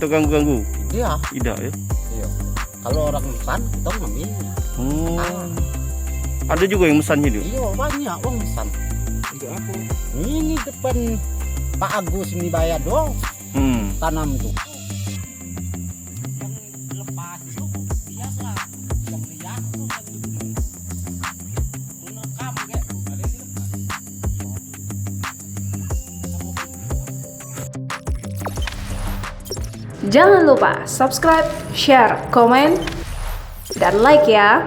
atau ganggu-ganggu? Iya. Tidak ya? Iya. Kalau orang pesan kita ngambil. Ada juga yang mesan ini? Iya banyak orang pesan. Untuk apa? Ini depan Pak Agus ini bayar dong tanam tuh. Yang lepas itu biasa yang lihat tuh menekam kayak ada yang dilepas. Jangan lupa subscribe, share, komen, dan like ya.